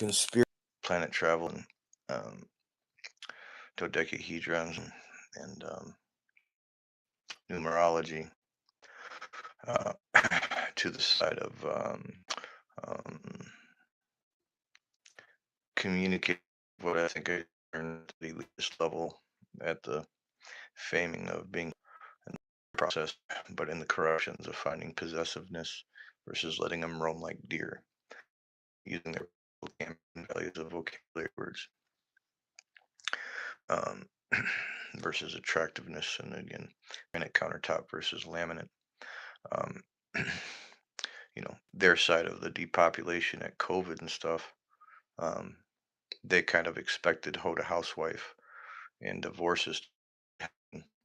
conspiracy, planet travel, and um, dodecahedrons and numerology uh, to the side of um, communicate what I think I learned at the elitist level at the faming of being in the process, but in the corruptions of finding possessiveness versus letting them roam like deer, using their values of vocabulary words um, versus attractiveness, and again, granite countertop versus laminate. Um, their side of the depopulation at COVID and stuff. Um, they kind of expected hoe to housewife and divorces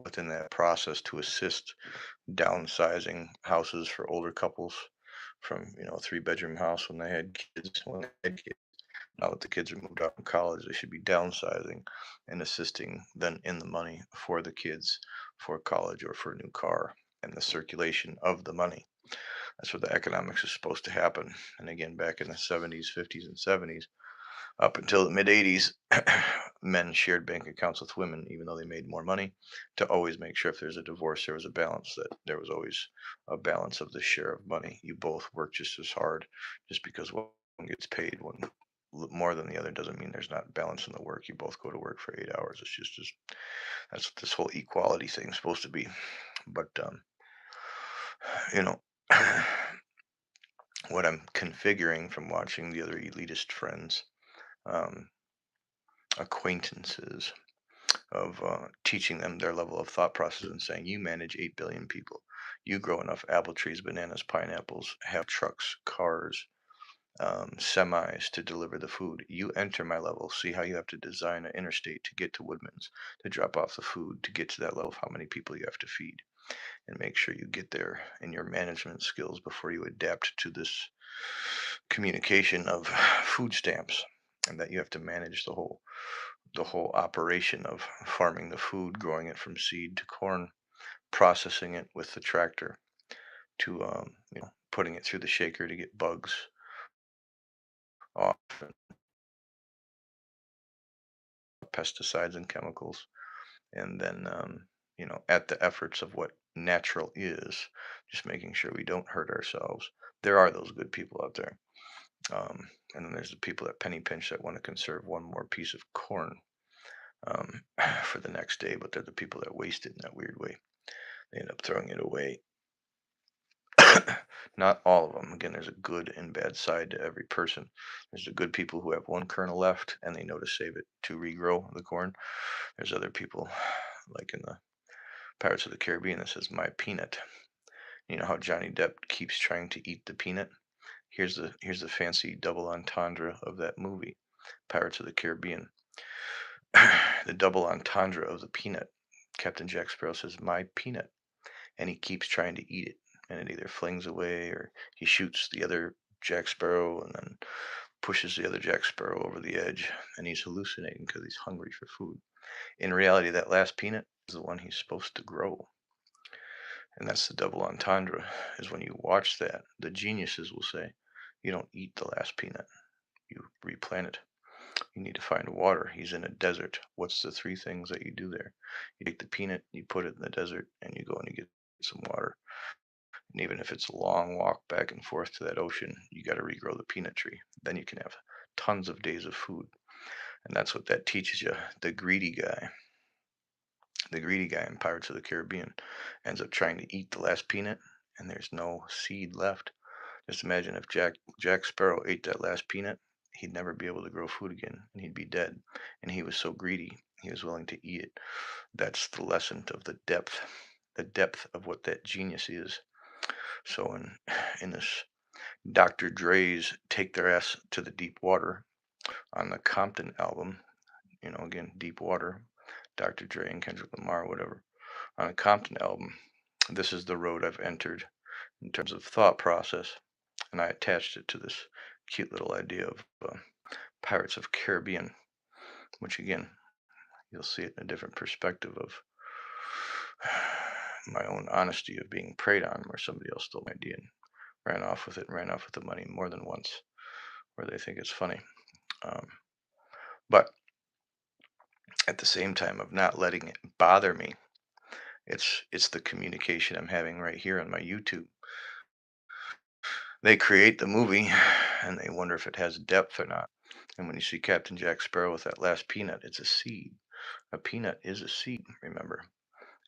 within that process to assist downsizing houses for older couples from a 3-bedroom house when they had kids. Now that the kids are moved out in college, they should be downsizing and assisting then in the money for the kids for college or for a new car and the circulation of the money. That's where the economics is supposed to happen. And again, back in the 70s, 50s, and 70s, up until the mid 80s, men shared bank accounts with women, even though they made more money, to always make sure if there's a divorce, there was a balance, that there was always a balance of the share of money. You both work just as hard. Just because one gets paid more than the other doesn't mean there's not balance in the work. You both go to work for 8 hours. It's just that's what this whole equality thing is supposed to be. But, you know, what I'm configuring from watching the other elitist friends, um, acquaintances, of teaching them their level of thought process and saying, you manage 8 billion people. You grow enough apple trees, bananas, pineapples, have trucks, cars, semis to deliver the food. You enter my level. See how you have to design an interstate to get to Woodman's, to drop off the food, to get to that level of how many people you have to feed. And make sure you get there in your management skills before you adapt to this communication of food stamps, and that you have to manage the whole operation of farming the food, growing it from seed to corn, processing it with the tractor to putting it through the shaker to get bugs off, and pesticides and chemicals, and then at the efforts of what natural is, just making sure we don't hurt ourselves. There are those good people out there. And then there's the people that penny pinch that want to conserve one more piece of corn um, for the next day, but they're the people that waste it in that weird way. They end up throwing it away. Not all of them. Again, there's a good and bad side to every person. There's the good people who have one kernel left and they know to save it to regrow the corn. There's other people, like in the Pirates of the Caribbean, that says my peanut. You know how Johnny Depp keeps trying to eat the peanut? Here's the fancy double entendre of that movie, Pirates of the Caribbean. The double entendre of the peanut. Captain Jack Sparrow says, "My peanut," and he keeps trying to eat it, and it either flings away or he shoots the other Jack Sparrow and then pushes the other Jack Sparrow over the edge, and he's hallucinating because he's hungry for food. In reality, that last peanut is the one he's supposed to grow. And that's the double entendre, is when you watch that, the geniuses will say, you don't eat the last peanut, you replant it. You need to find water. He's in a desert. What's the 3 things that you do there? You take the peanut, you put it in the desert, and you go and you get some water. And even if it's a long walk back and forth to that ocean, you got to regrow the peanut tree. Then you can have tons of days of food. And that's what that teaches you. The greedy guy in Pirates of the Caribbean ends up trying to eat the last peanut, and there's no seed left. Just imagine if Jack Sparrow ate that last peanut, he'd never be able to grow food again, and he'd be dead. And he was so greedy, he was willing to eat it. That's the lesson of the depth of what that genius is. So in this Dr. Dre's "Take Their Ass to the Deep Water" on the Compton album, again, Deep Water, Dr. Dre and Kendrick Lamar, whatever, on a Compton album, this is the road I've entered in terms of thought process. And I attached it to this cute little idea of Pirates of Caribbean, which again, you'll see it in a different perspective of my own honesty of being preyed on, where somebody else stole my idea and ran off with it and ran off with the money more than once, where they think it's funny. Um, but at the same time of not letting it bother me, it's the communication I'm having right here on my YouTube. They create the movie and they wonder if it has depth or not. And when you see Captain Jack Sparrow with that last peanut, it's a seed. A peanut is a seed, remember?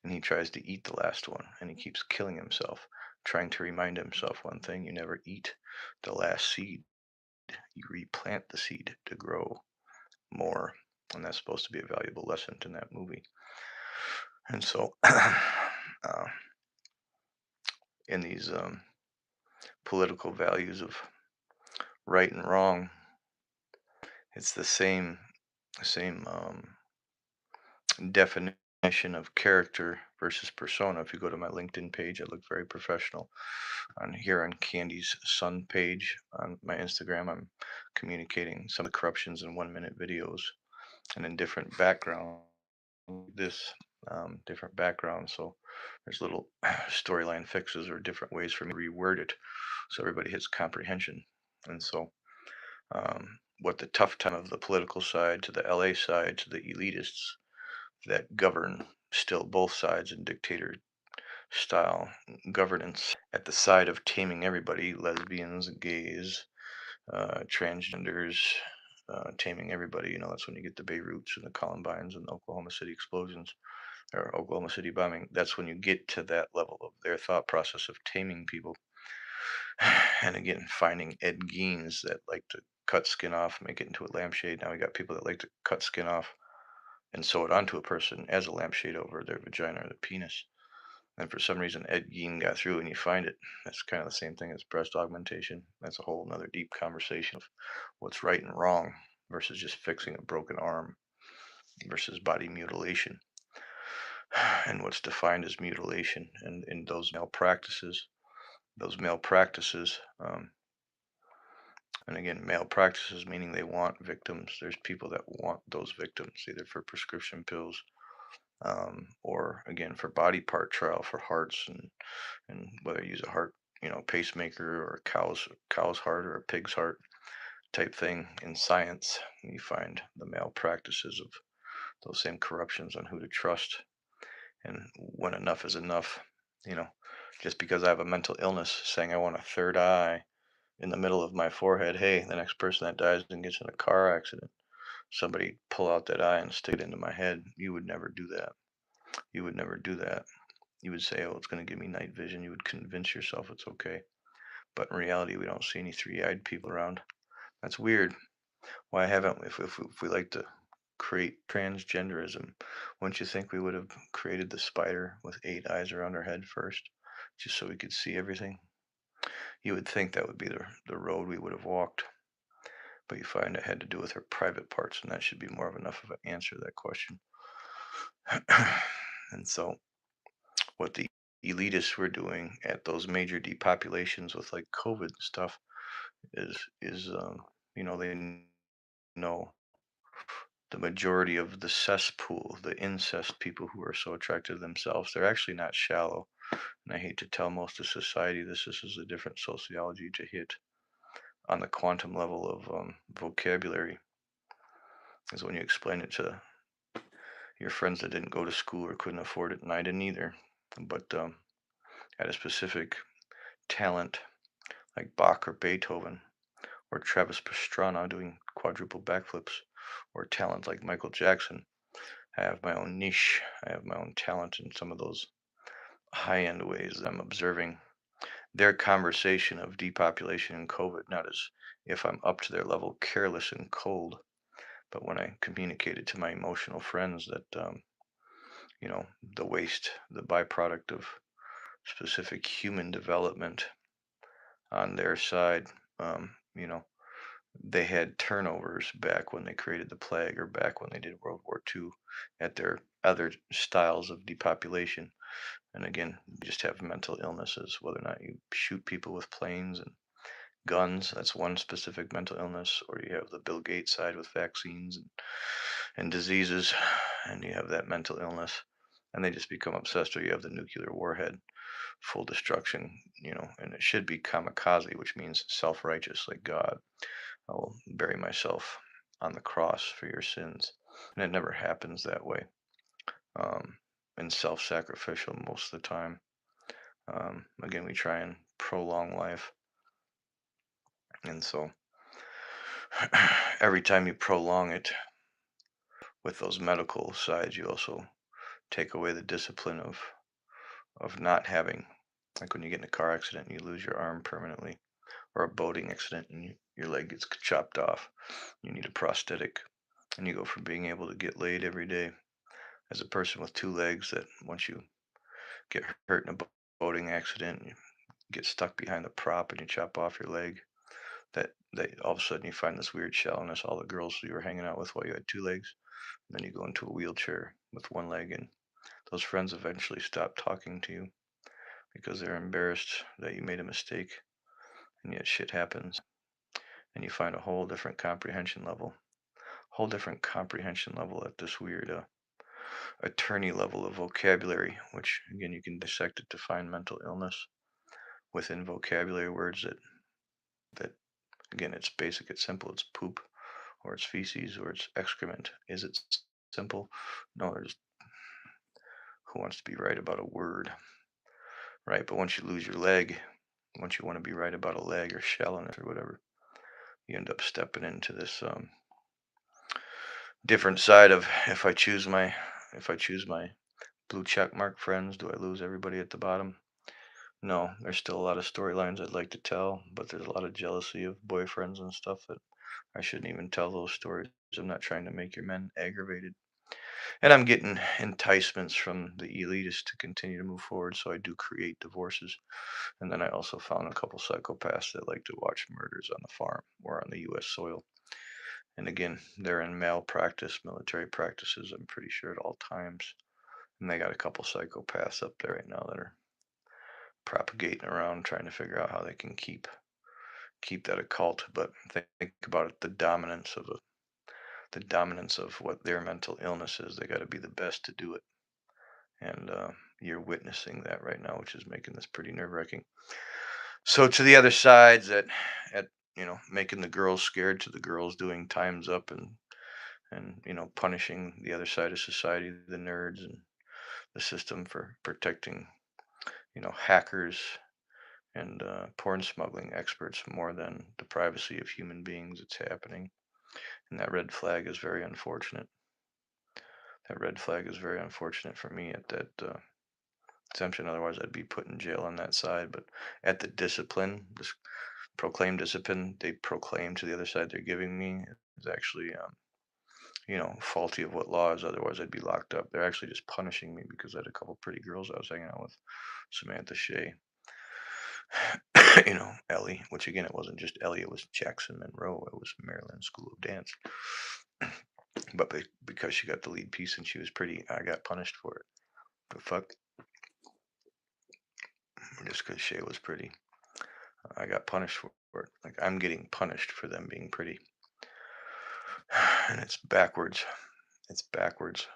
And he tries to eat the last one and he keeps killing himself, trying to remind himself one thing: you never eat the last seed, you replant the seed to grow more. And that's supposed to be a valuable lesson in that movie. And so, in these political values of right and wrong, it's the same definition of character versus persona. If you go to my LinkedIn page, I look very professional. On here on Candy's Sun page on my Instagram, I'm communicating some of the corruptions in 1 minute videos and in different backgrounds. This different backgrounds, so there's little storyline fixes or different ways for me to reword it so everybody has comprehension. And so, what the tough time of the political side to the LA side to the elitists that govern still both sides in dictator style governance at the side of taming everybody: lesbians, gays, transgenders, taming everybody. That's when you get the Beiruts and the Columbines and the Oklahoma City explosions or Oklahoma City bombing. That's when you get to that level of their thought process of taming people. And again, finding Ed Geins that like to cut skin off, make it into a lampshade. Now we got people that like to cut skin off and sew it onto a person as a lampshade over their vagina or their penis. And for some reason, Ed Gein got through, and you find it. That's kind of the same thing as breast augmentation. That's a whole another deep conversation of what's right and wrong versus just fixing a broken arm versus body mutilation and what's defined as mutilation and in those malpractices. And again, malpractices meaning they want victims. There's people that want those victims either for prescription pills, or again for body part trial for hearts, and whether you use a heart, pacemaker, or a cow's heart or a pig's heart type thing in science. You find the malpractices of those same corruptions on who to trust and when enough is enough. You know, just because I have a mental illness saying I want a third eye in the middle of my forehead, hey, the next person that dies and gets in a car accident, somebody pull out that eye and stick it into my head. You would never do that. You would never do that. You would say, oh, it's going to give me night vision. You would convince yourself it's okay. But in reality, we don't see any three-eyed people around. That's weird. Why haven't we? If we like to create transgenderism, wouldn't you think we would have created the spider with 8 eyes around her head first, just so we could see everything? You would think that would be the road we would have walked. But you find it had to do with her private parts, and that should be more of enough of an answer to that question. And so, what the elitists were doing at those major depopulations with like COVID and stuff is they know the majority of the cesspool, the incest people who are so attracted to themselves, they're actually not shallow. And I hate to tell most of society this is a different sociology to hit on the quantum level of vocabulary. Is when you explain it to your friends that didn't go to school or couldn't afford it, and I didn't either, but had a specific talent like Bach or Beethoven or Travis Pastrana doing quadruple backflips, or talent like Michael Jackson. I have my own niche. I have my own talent in some of those high end ways that I'm observing their conversation of depopulation and COVID, not as if I'm up to their level, careless and cold, but when I communicated to my emotional friends that, you know, the waste, the byproduct of specific human development on their side, um, you know, they had turnovers back when they created the plague or back when they did World War II at their other styles of depopulation. And again, you just have mental illnesses, whether or not you shoot people with planes and guns, that's one specific mental illness, or you have the Bill Gates side with vaccines and diseases, and you have that mental illness. And they just become obsessed, or you have the nuclear warhead, full destruction, and it should be kamikaze, which means self righteous, like God. I will bury myself on the cross for your sins. And it never happens that way. Um, and self-sacrificial most of the time. Again, we try and prolong life, and so every time you prolong it with those medical sides, you also take away the discipline of not having, like when you get in a car accident and you lose your arm permanently, or a boating accident and your leg gets chopped off. You need a prosthetic, and you go from being able to get laid every day as a person with two legs that once you get hurt in a boating accident, you get stuck behind the prop and you chop off your leg. That all of a sudden you find this weird shallowness. All the girls you were hanging out with while you had two legs, and then you go into a wheelchair with one leg, and those friends eventually stop talking to you because they're embarrassed that you made a mistake, and yet shit happens, and you find a whole different comprehension level at this weird attorney level of vocabulary, which again you can dissect it to find mental illness within vocabulary words that again it's basic, it's simple, it's poop or it's feces or it's excrement. Is it simple? No, there's who wants to be right about a word, right? But once you lose your leg, once you want to be right about a leg or shallowness or whatever, you end up stepping into this different side of if I choose my blue check mark friends, do I lose everybody at the bottom? No, there's still a lot of storylines I'd like to tell, but there's a lot of jealousy of boyfriends and stuff that I shouldn't even tell those stories. I'm not trying to make your men aggravated. And I'm getting enticements from the elitists to continue to move forward, so I do create divorces. And then I also found a couple psychopaths that like to watch murders on the farm or on the U.S. soil. And again, they're in malpractice, military practices, I'm pretty sure at all times. And they got a couple psychopaths up there right now that are propagating around trying to figure out how they can keep that occult. But think about it, the dominance of what their mental illness is. They got to be the best to do it, and you're witnessing that right now, which is making this pretty nerve-wracking. So to the other sides at making the girls scared, to the girls doing times up and punishing the other side of society, the nerds and the system for protecting hackers and porn smuggling experts more than the privacy of human beings. It's happening, and that red flag is very unfortunate. That red flag is very unfortunate for me at that exemption. Otherwise, I'd be put in jail on that side. But at the discipline, this proclaimed discipline they proclaim to the other side they're giving me is actually, faulty of what law is. Otherwise, I'd be locked up. They're actually just punishing me because I had a couple pretty girls I was hanging out with, Samantha Shea, Ellie, which again, it wasn't just Ellie, it was Jackson Monroe, it was Maryland School of Dance. But because she got the lead piece and she was pretty, I got punished for it. The fuck? Just because Shay was pretty, I got punished for it. Like I'm getting punished for them being pretty, and it's backwards. It's backwards.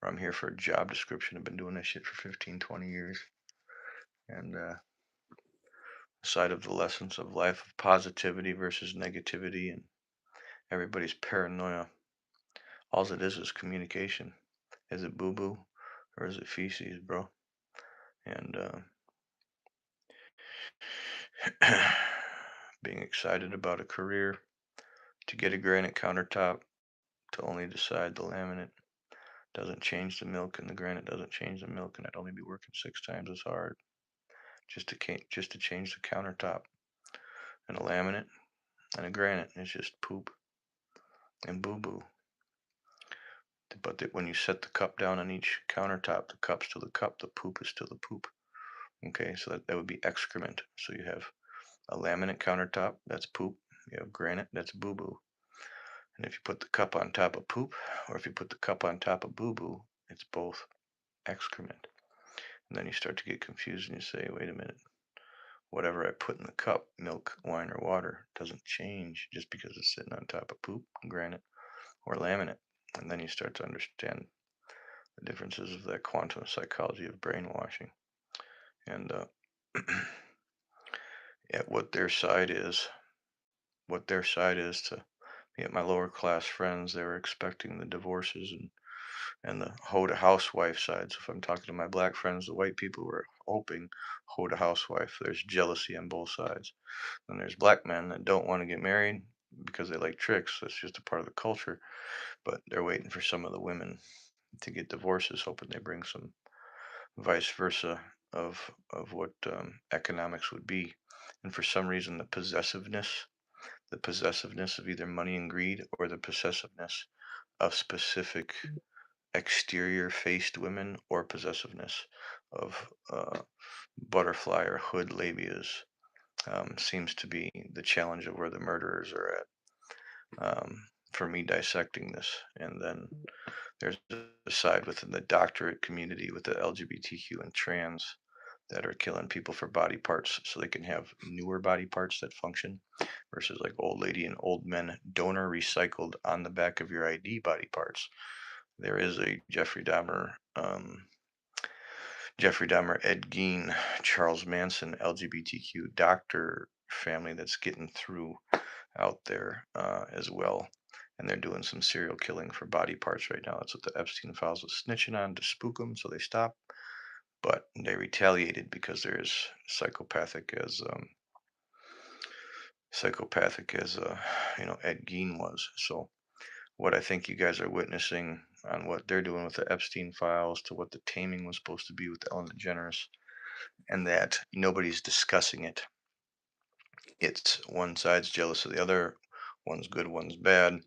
I'm here for a job description. I've been doing this shit for 15, 20 years, and side of the lessons of life of positivity versus negativity and everybody's paranoia. All it is communication. Is it boo boo or is it feces, bro? And being excited about a career to get a granite countertop to only decide the laminate doesn't change the milk, and the granite doesn't change the milk, and I'd only be working 6 times as hard just to change the countertop. And a laminate and a granite is just poop and boo boo. But when you set the cup down on each countertop, the cup's still the cup, the poop is still the poop. Okay, so that would be excrement. So you have a laminate countertop, that's poop. You have granite, that's boo boo. And if you put the cup on top of poop, or if you put the cup on top of boo boo, it's both excrement. And then you start to get confused and you say, wait a minute, whatever I put in the cup, milk, wine, or water, doesn't change just because it's sitting on top of poop, granite, or laminate. And then you start to understand the differences of that quantum psychology of brainwashing. And at what their side is to Yet my lower class friends, they were expecting the divorces and the hoe to housewife side. So if I'm talking to my black friends, the white people were hoping hoe to housewife. There's jealousy on both sides. And there's black men that don't want to get married because they like tricks. That's just a part of the culture. But they're waiting for some of the women to get divorces, hoping they bring some vice versa of what economics would be. And for some reason, the possessiveness of either money and greed, or the possessiveness of specific exterior faced women, or possessiveness of butterfly or hood labias, seems to be the challenge of where the murderers are at, for me dissecting this. And then there's a side within the doctorate community with the LGBTQ and trans that are killing people for body parts so they can have newer body parts that function, versus like old lady and old men donor recycled on the back of your ID body parts. There is a Jeffrey Dahmer, Ed Gein, Charles Manson, LGBTQ doctor family that's getting through out there as well. And they're doing some serial killing for body parts right now. That's what the Epstein files was snitching on to spook them, so they stopped. But they retaliated because they're as psychopathic as Ed Gein was. So what I think you guys are witnessing on what they're doing with the Epstein files, to what the taming was supposed to be with Ellen DeGeneres, and that nobody's discussing it. It's one side's jealous of the other. One's good, one's bad.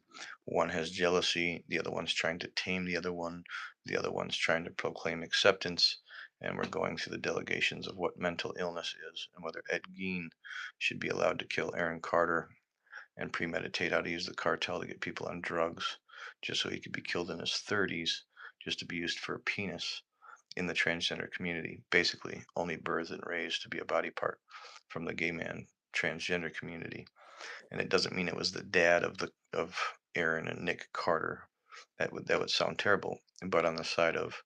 One has jealousy. The other one's trying to tame the other one. The other one's trying to proclaim acceptance. And we're going through the delegations of what mental illness is, and whether Ed Gein should be allowed to kill Aaron Carter and premeditate how to use the cartel to get people on drugs just so he could be killed in his 30s, just to be used for a penis in the transgender community, basically only birthed and raised to be a body part from the gay man transgender community. And it doesn't mean it was the dad of Aaron and Nick Carter. That would sound terrible. But on the side of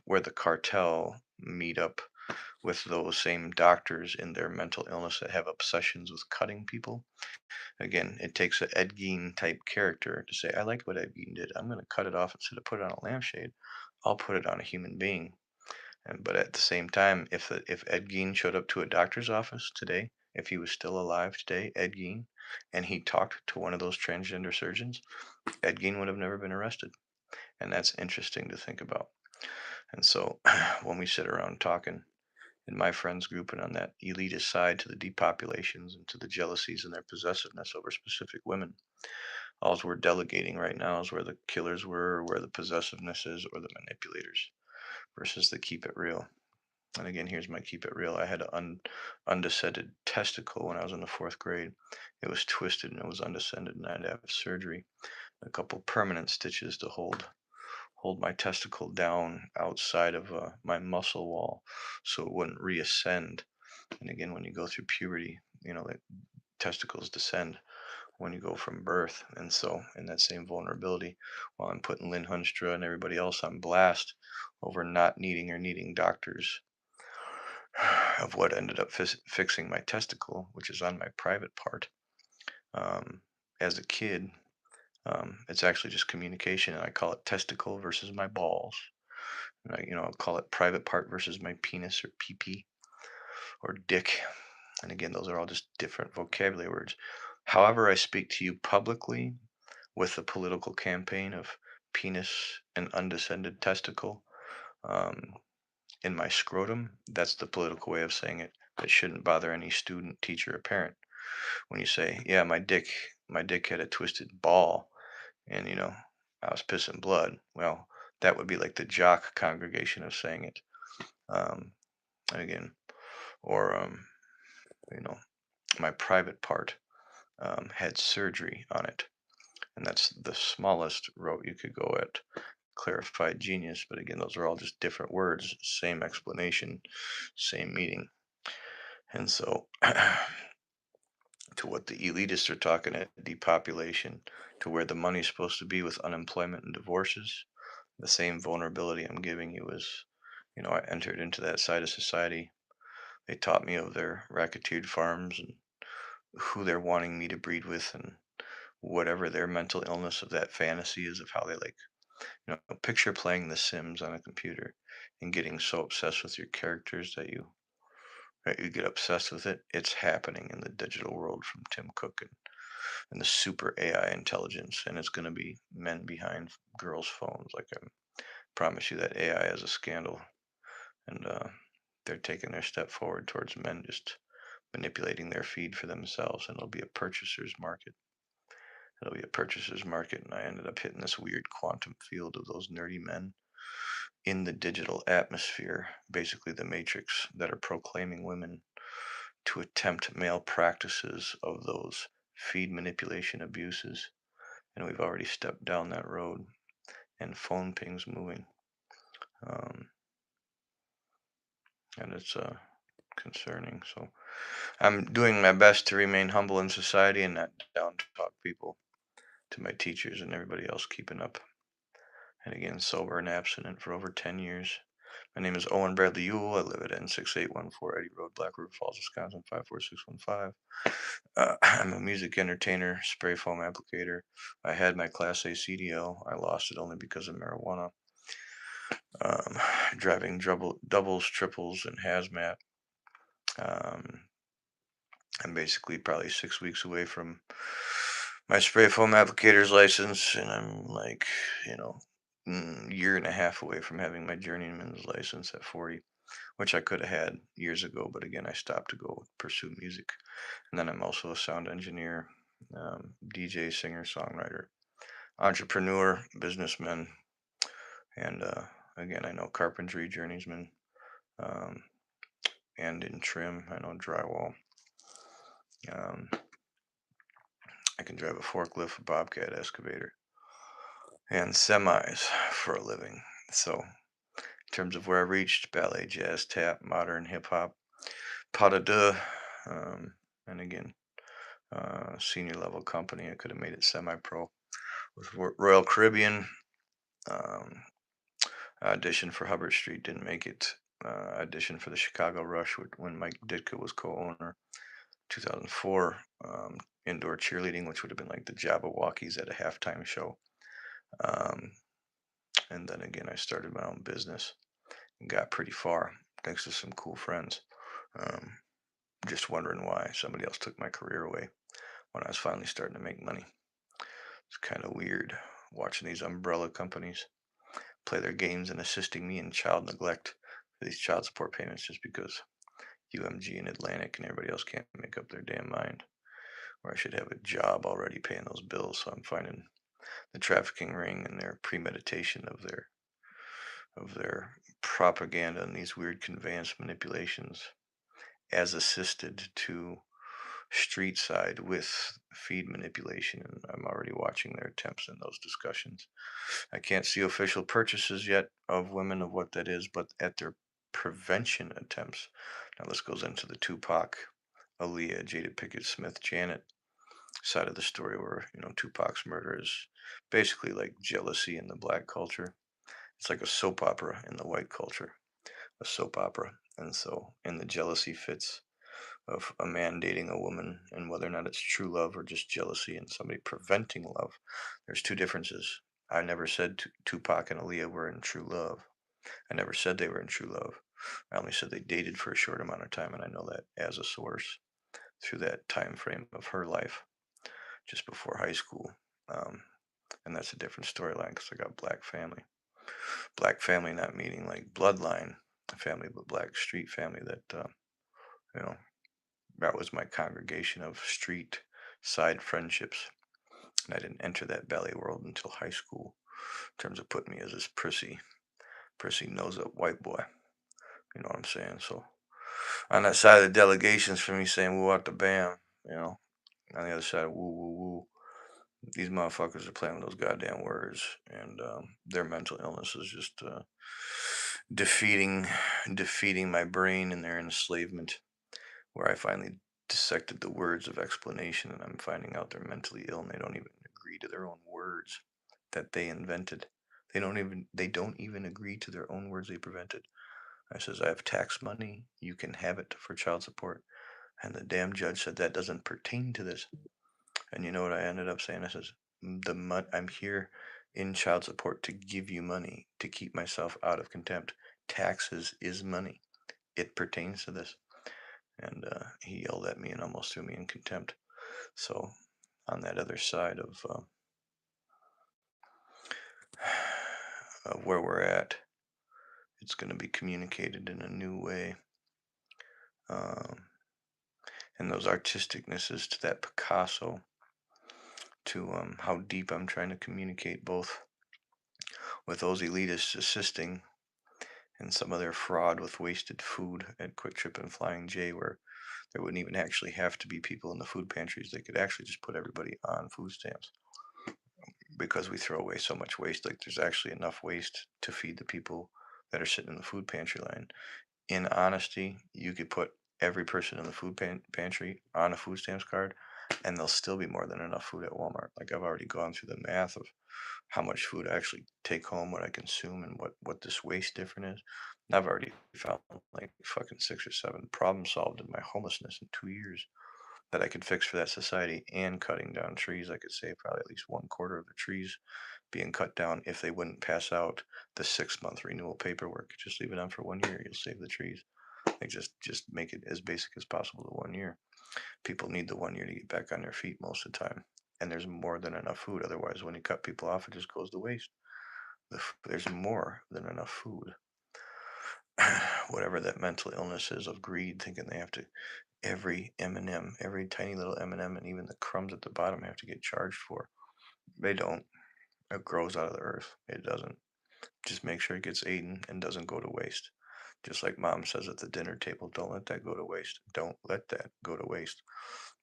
where the cartel meet up with those same doctors in their mental illness that have obsessions with cutting people. Again, it takes a Ed Gein type character to say, I like what Ed Gein did. I'm going to cut it off instead of put it on a lampshade. I'll put it on a human being. And but at the same time, if Ed Gein showed up to a doctor's office today, if he was still alive today, Ed Gein, and he talked to one of those transgender surgeons, Ed Gein would have never been arrested. And that's interesting to think about. And so when we sit around talking in my friends group and on that elitist side to the depopulations and to the jealousies and their possessiveness over specific women, all we're delegating right now is where the killers were, where the possessiveness is, or the manipulators, versus the keep it real. And again, here's my keep it real. I had an undescended testicle when I was in the fourth grade. It was twisted and it was undescended, and I had to have surgery, a couple permanent stitches to hold my testicle down outside of my muscle wall so it wouldn't reascend. And again, when you go through puberty, the testicles descend when you go from birth. And so, in that same vulnerability, while I'm putting Lynn Hunstra and everybody else on blast over not needing or needing doctors, of what ended up fixing my testicle, which is on my private part. Um, as a kid, it's actually just communication, and I call it testicle versus my balls. And I'll call it private part versus my penis or pee or dick. And again, those are all just different vocabulary words. However, I speak to you publicly with the political campaign of penis and undescended testicle um, in my scrotum, that's the political way of saying it. That shouldn't bother any student, teacher, or parent. When you say, "Yeah, my dick had a twisted ball, and I was pissing blood," well, that would be like the jock congregation of saying it. Um, and again, or you know, my private part had surgery on it, and that's the smallest route you could go at clarified genius. But again, those are all just different words, same explanation, same meaning. And so, to what the elitists are talking at depopulation, to where the money's supposed to be with unemployment and divorces, the same vulnerability I'm giving you is, I entered into that side of society. They taught me of their racketeered farms and who they're wanting me to breed with and whatever their mental illness of that fantasy is of how they like, picture playing The Sims on a computer and getting so obsessed with your characters that you get obsessed with it. It's happening in the digital world from Tim Cook and the super AI intelligence, and it's going to be men behind girls' phones. Like I promise you, that AI is a scandal, and they're taking their step forward towards men just manipulating their feed for themselves, and it'll be a purchaser's market. It'll be a purchaser's market, and I ended up hitting this weird quantum field of those nerdy men in the digital atmosphere, basically the matrix, that are proclaiming women to attempt male practices of those feed manipulation abuses. And we've already stepped down that road, and phone pings moving. Um, and it's concerning. So I'm doing my best to remain humble in society and not down talk people, to my teachers and everybody else keeping up. And again, sober and abstinent for over 10 years. My name is Owen Bradley Ewell. I live at N6814 Eddie Road, Black River Falls, Wisconsin, 54615. I'm a music entertainer, spray foam applicator. I had my Class A CDL. I lost it only because of marijuana. Um, Driving doubles, triples, and hazmat. Um, I'm basically probably 6 weeks away from my spray foam applicator's license, and I'm like, you know, year and a half away from having my journeyman's license at 40, which I could have had years ago, but again, I stopped to go pursue music. And then I'm also a sound engineer, DJ, singer, songwriter, entrepreneur, businessman, and again, I know carpentry, journeyman, um, and in trim, I know drywall. Um, I can drive a forklift, a bobcat excavator, and semis for a living. So, in terms of where I reached, ballet, jazz, tap, modern, hip hop, pas de deux, and again, senior level company. I could have made it semi pro with Royal Caribbean. Um, Auditioned for Hubbard Street, didn't make it. Auditioned for the Chicago Rush when Mike Ditka was co-owner. 2004, indoor cheerleading, which would have been like the Jabberwockies at a halftime show. Um, and then again, I started my own business and got pretty far thanks to some cool friends. Um, just wondering why somebody else took my career away when I was finally starting to make money. It's kind of weird watching these umbrella companies play their games and assisting me in child neglect for these child support payments just because UMG and Atlantic and everybody else can't make up their damn mind. Or I should have a job already paying those bills. So I'm finding the trafficking ring and their premeditation of their propaganda and these weird conveyance manipulations as assisted to street side with feed manipulation, and I'm already watching their attempts in those discussions. I can't see official purchases yet of women of what that is, but at their prevention attempts. Now this goes into the Tupac, Aaliyah, Jada Pickett Smith, Janet side of the story, where Tupac's murder is basically like jealousy in the black culture. It's like a soap opera in the white culture, a soap opera. And so in the jealousy fits of a man dating a woman, and whether or not it's true love or just jealousy and somebody preventing love, there's two differences. I never said Tupac and Aaliyah were in true love. I never said they were in true love. I only said they dated for a short amount of time, and I know that as a source through that time frame of her life, just before high school. Um, and that's a different storyline because I got black family. Black family not meaning like bloodline family, but black street family that, you know, that was my congregation of street side friendships. And I didn't enter that ballet world until high school in terms of putting me as this prissy nose up white boy. You know what I'm saying? So on that side of the delegations for me saying woo out the bam, on the other side, woo woo woo, these motherfuckers are playing with those goddamn words, and their mental illness is just defeating defeating my brain in their enslavement, where I finally dissected the words of explanation, and I'm finding out they're mentally ill and they don't even agree to their own words that they invented. They don't even agree to their own words they prevented. I says, I have tax money, you can have it for child support. And the damn judge said that doesn't pertain to this. And you know what I ended up saying? I says, I'm here in child support to give you money to keep myself out of contempt. Taxes is money. It pertains to this." And he yelled at me and almost threw me in contempt. So on that other side of where we're at, it's going to be communicated in a new way. Um, and those artisticnesses to that Picasso, to how deep I'm trying to communicate both with those elitists assisting and some of their fraud with wasted food at Quick Trip and Flying J, where there wouldn't even actually have to be people in the food pantries. They could actually just put everybody on food stamps because we throw away so much waste. Like there's actually enough waste to feed the people that are sitting in the food pantry line. In honesty, you could put every person in the pantry on a food stamps card, and there'll still be more than enough food at Walmart. Like I've already gone through the math of how much food I actually take home, what I consume, and what this waste difference is. And I've already found like fucking 6 or 7 problems solved in my homelessness in 2 years that I could fix for that society. And cutting down trees, I could save probably at least 1/4 of the trees being cut down if they wouldn't pass out the 6-month renewal paperwork. Just leave it on for 1 year, you'll save the trees. Like just make it as basic as possible to 1 year. People need the 1 year to get back on their feet most of the time. And there's more than enough food. Otherwise, when you cut people off, it just goes to waste. There's more than enough food. Whatever that mental illness is of greed, thinking they have to every M&M, every tiny little M&M, and even the crumbs at the bottom have to get charged for. They don't. It grows out of the earth. It doesn't. Just make sure it gets eaten and doesn't go to waste. Just like mom says at the dinner table, don't let that go to waste. Don't let that go to waste.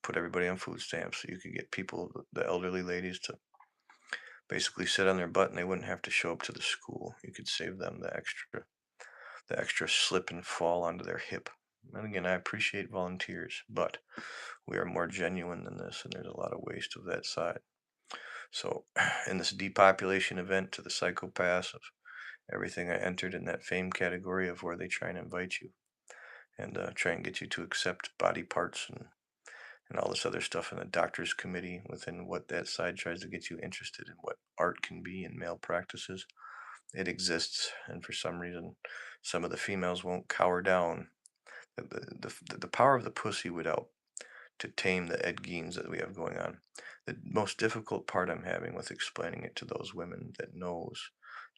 Put everybody on food stamps so you could get people, the elderly ladies, to basically sit on their butt and they wouldn't have to show up to the school. You could save them the extra slip and fall onto their hip. And again, I appreciate volunteers, but we are more genuine than this, and there's a lot of waste of that side. So, in this depopulation event to the psychopaths of everything I entered in that fame category of where they try and invite you and try and get you to accept body parts and all this other stuff in the doctor's committee within what that side tries to get you interested in what art can be in male practices. It exists, and for some reason, some of the females won't cower down. The power of the pussy would help to tame the Ed Geins that we have going on. The most difficult part I'm having with explaining it to those women that knows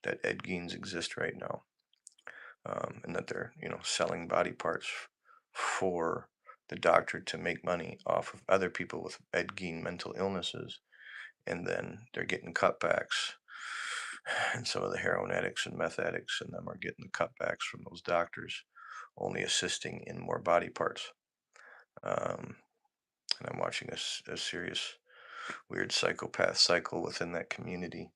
that Ed Geins exist right now, and that they're selling body parts for the doctor to make money off of other people with Ed Gein mental illnesses, and then they're getting cutbacks. And some of the heroin addicts and meth addicts and them are getting the cutbacks from those doctors, only assisting in more body parts. Um, and I'm watching a serious, weird psychopath cycle within that community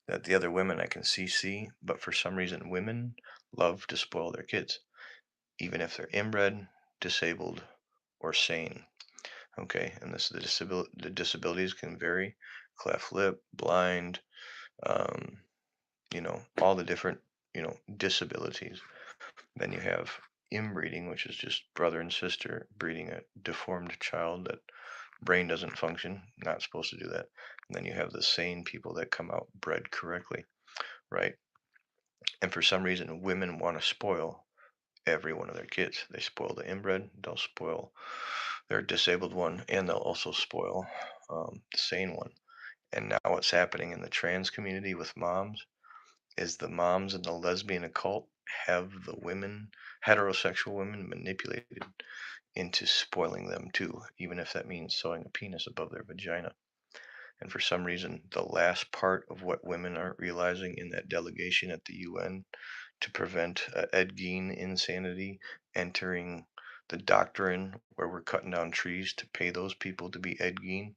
that the other women I can see, but for some reason, women love to spoil their kids, even if they're inbred, disabled, or sane. Okay, and the disabilities can vary: cleft lip, blind, um, all the different disabilities. Then you have inbreeding, which is just brother and sister breeding a deformed child that brain doesn't function, not supposed to do that. And then you have the sane people that come out bred correctly, right? And for some reason, women want to spoil every one of their kids. They spoil the inbred, they'll spoil their disabled one, and they'll also spoil the sane one. And now what's happening in the trans community with moms is the moms in the lesbian occult have the women, heterosexual women, manipulated into spoiling them too, even if that means sewing a penis above their vagina. And for some reason, the last part of what women aren't realizing in that delegation at the UN to prevent Ed Gein insanity entering the doctrine where we're cutting down trees to pay those people to be Ed Gein.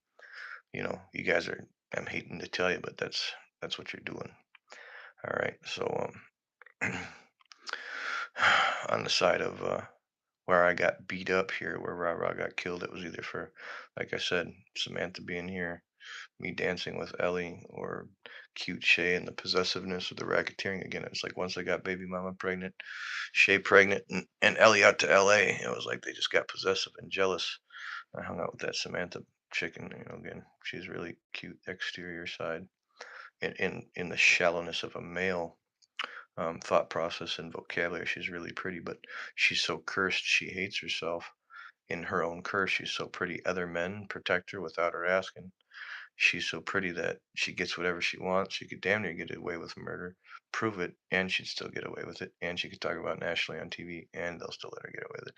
You guys are, I'm hating to tell you, but that's what you're doing. All right. So on the side of where I got beat up here, where Ra got killed, it was either for, like I said, Samantha being here, me dancing with Ellie, or cute Shay and the possessiveness of the racketeering. Again, it's like once I got baby mama pregnant, Shay pregnant, and Ellie out to LA, it was like they just got possessive and jealous. I hung out with that Samantha chicken. Again, she's really cute exterior side. In the shallowness of a male thought process and vocabulary, she's really pretty, but she's so cursed she hates herself. In her own curse, she's so pretty. Other men protect her without her asking. She's so pretty that she gets whatever she wants. She could damn near get away with murder, prove it, and she'd still get away with it. And she could talk about it nationally on TV, and they'll still let her get away with it.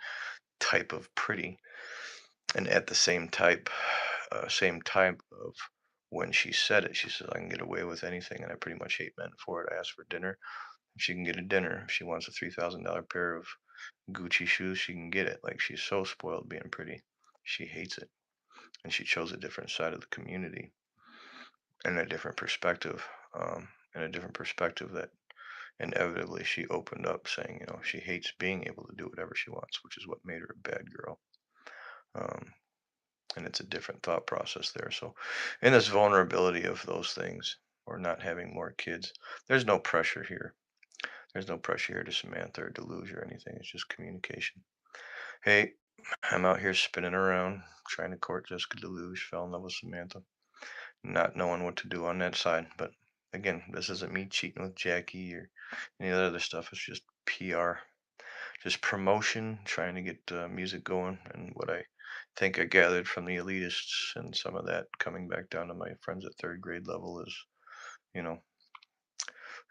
Type of pretty, and at the same type of when she said it, she says, "I can get away with anything, and I pretty much hate men for it." I asked for dinner. If she can get a dinner, if she wants a $3,000 pair of Gucci shoes, she can get it. Like she's so spoiled being pretty, she hates it, and she chose a different side of the community and a different perspective, and a different perspective that inevitably she opened up, saying, she hates being able to do whatever she wants, which is what made her a bad girl. Um, and it's a different thought process there. So, in this vulnerability of those things, or not having more kids, there's no pressure here. There's no pressure here to Samantha or Deluge or anything. It's just communication. Hey, I'm out here spinning around, trying to court Jessica Deluge, fell in love with Samantha, not knowing what to do on that side. But again, this isn't me cheating with Jackie or any of the other stuff. It's just PR, just promotion, trying to get music going. And what I think I gathered from the elitists and some of that coming back down to my friends at third grade level is, you know,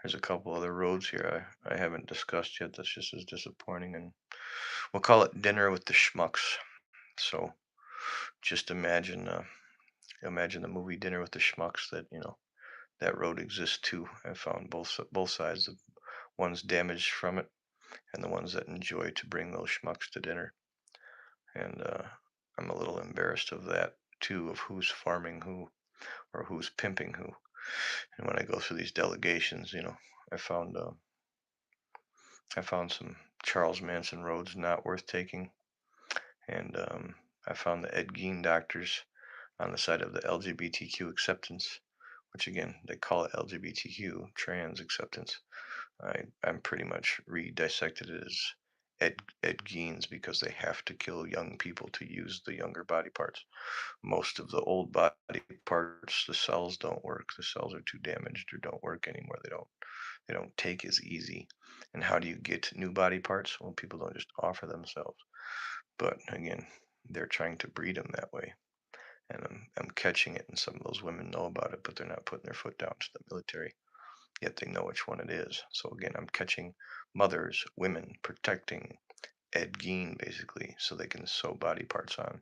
there's a couple other roads here I haven't discussed yet that's just as disappointing. And we'll call it dinner with the schmucks. So just imagine the movie Dinner with the Schmucks, that that road exists too. I found both sides, the ones damaged from it and the ones that enjoy to bring those schmucks to dinner. And I'm a little embarrassed of that too, of who's farming who or who's pimping who. And when I go through these delegations, I found uh, I found some Charles Manson roads not worth taking, and I found the Ed Gein doctors on the side of the LGBTQ acceptance, which again they call it LGBTQ trans acceptance. I'm pretty much re-dissected it as Ed Geins because they have to kill young people to use the younger body parts. Most of the old body parts, the cells don't work. The cells are too damaged or don't work anymore. They don't take as easy. And how do you get new body parts? Well, people don't just offer themselves. But again, they're trying to breed them that way. And I'm catching it, and some of those women know about it, but they're not putting their foot down to the military. Yet they know which one it is. So again, I'm catching mothers, women protecting Ed Gein basically so they can sew body parts on.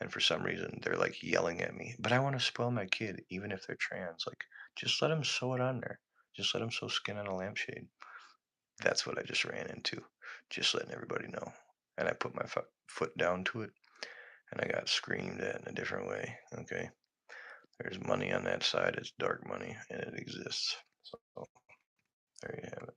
And for some reason, they're like yelling at me, but I want to spoil my kid, even if they're trans. Like, just let them sew it on there. Just let them sew skin on a lampshade. That's what I just ran into. Just letting everybody know. And I put my foot down to it, and I got screamed at in a different way. Okay. There's money on that side. It's dark money, and it exists. So there you have it.